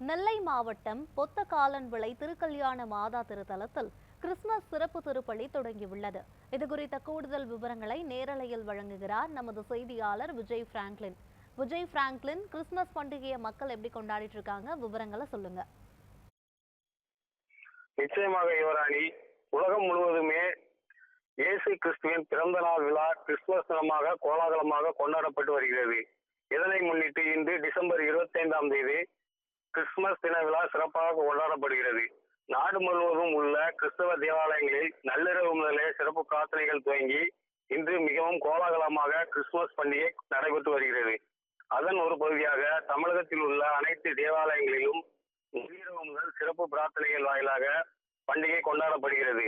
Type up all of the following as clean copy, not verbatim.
நெல்லை மாவட்டம் பொத்தக்காலன்விளை திருக்கல்யாண மாதா திருத்தலத்தில் கிறிஸ்துமஸ் சிறப்பு திருப்பலி தொடங்கியுள்ளது. இதுகுறித்த கூடுதல் விவரங்களை நேரலையில் வழங்குகிறார் நமது செய்தியாளர் விஜய் பிராங்க்லின். கிறிஸ்துமஸ் பண்டிகையை மக்கள் எப்படி கொண்டாடிட்டு இருக்காங்க, விவரங்களை சொல்லுங்க. நிச்சயமாக யுவராணி, உலகம் முழுவதுமே இயேசு கிறிஸ்துவின் பிறந்த நாள் விழா கிறிஸ்துமஸ் தினமாக கோலாகலமாக கொண்டாடப்பட்டு வருகிறது. இதனை முன்னிட்டு இன்று டிசம்பர் 25ஆம் தேதி கிறிஸ்துமஸ் தின விழா சிறப்பாக கொண்டாடப்படுகிறது. நாடு முழுவதும் உள்ள கிறிஸ்தவ தேவாலயங்களில் நள்ளிரவு முதலே சிறப்பு பிரார்த்தனைகள் துவங்கி இன்று மிகவும் கோலாகலமாக கிறிஸ்துமஸ் பண்டிகை நடைபெற்று வருகிறது. அதன் ஒரு பகுதியாக தமிழகத்தில் உள்ள அனைத்து தேவாலயங்களிலும் நள்ளிரவு முதல் சிறப்பு பிரார்த்தனைகள் வாயிலாக பண்டிகை கொண்டாடப்படுகிறது.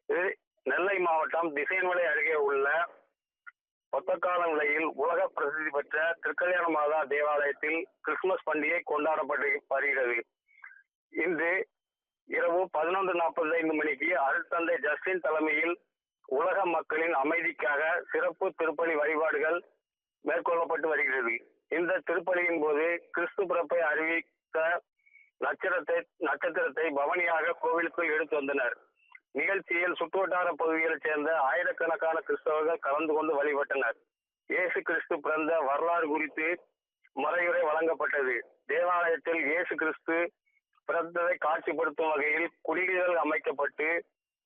இது நெல்லை மாவட்டம் திசையன்மலை அருகே உள்ள பொத்தக்காலன்விளையில் உலக பிரசித்தி பெற்ற திருக்கல்யாண மாதா தேவாலயத்தில் கிறிஸ்துமஸ் பண்டிகை கொண்டாடப்பட்டு வருகிறது. இன்று இரவு 11:45 மணிக்கு அருட்தந்தை ஜஸ்டின் தலைமையில் உலக மக்களின் அமைதிக்காக சிறப்பு திருப்பலி வழிபாடுகள் மேற்கொள்ளப்பட்டு வருகிறது. இந்த திருப்பலியின் போது கிறிஸ்து பிறப்பை அறிவித்த நட்சத்திரத்தை பவனியாக கோவிலுக்குள் எடுத்து வந்தனர். நிகழ்ச்சியில் சுற்றுவட்டார பகுதிகளைச் சேர்ந்த ஆயிரக்கணக்கான கிறிஸ்தவர்கள் கலந்து கொண்டு வழிபட்டனர். இயேசு கிறிஸ்து பிறந்த வரலாறு குறித்து மறையுரை வழங்கப்பட்டது. தேவாலயத்தில் இயேசு கிறிஸ்து பிறந்ததை காட்சிப்படுத்தும் வகையில் குடில்கள் அமைக்கப்பட்டு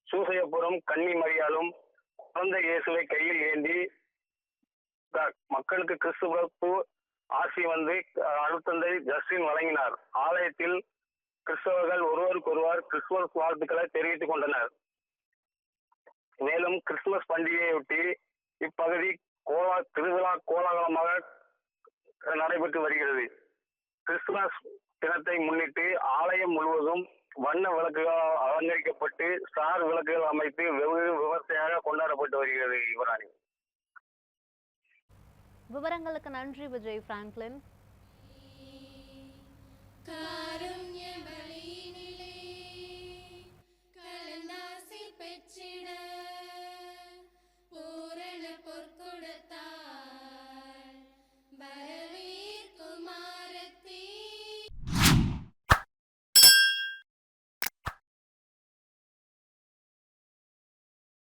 சூசையப்புறம் கன்னி மரியாளும் குழந்தை இயேசுவை கையில் ஏந்தி மக்களுக்கு கிறிஸ்து பிறப்பு ஆசி வந்து அருட்தந்தை ஜஸ்டின் வழங்கினார். ஆலயத்தில் கிறிஸ்தவர்கள் ஒருவருக்கொருவர் கிறிஸ்துமஸ் வாழ்த்துக்களை தெரிவித்துக் கொண்டனர். மேலும் கிறிஸ்துமஸ் பண்டிகையொட்டி இப்பகுதி திருவிழா கோலாகலமாக நடைபெற்று வருகிறது. கிறிஸ்துமஸ் தினத்தை முன்னிட்டு ஆலயம் முழுவதும் வண்ண விளக்குகள் அலங்கரிக்கப்பட்டு ஸ்டார் விளக்குகள் அமைத்து வெகு விமர்சையாக கொண்டாடப்பட்டு வருகிறது. யுவராணி, விவரங்களுக்கு நன்றி விஜய் பிராங்க்லின்.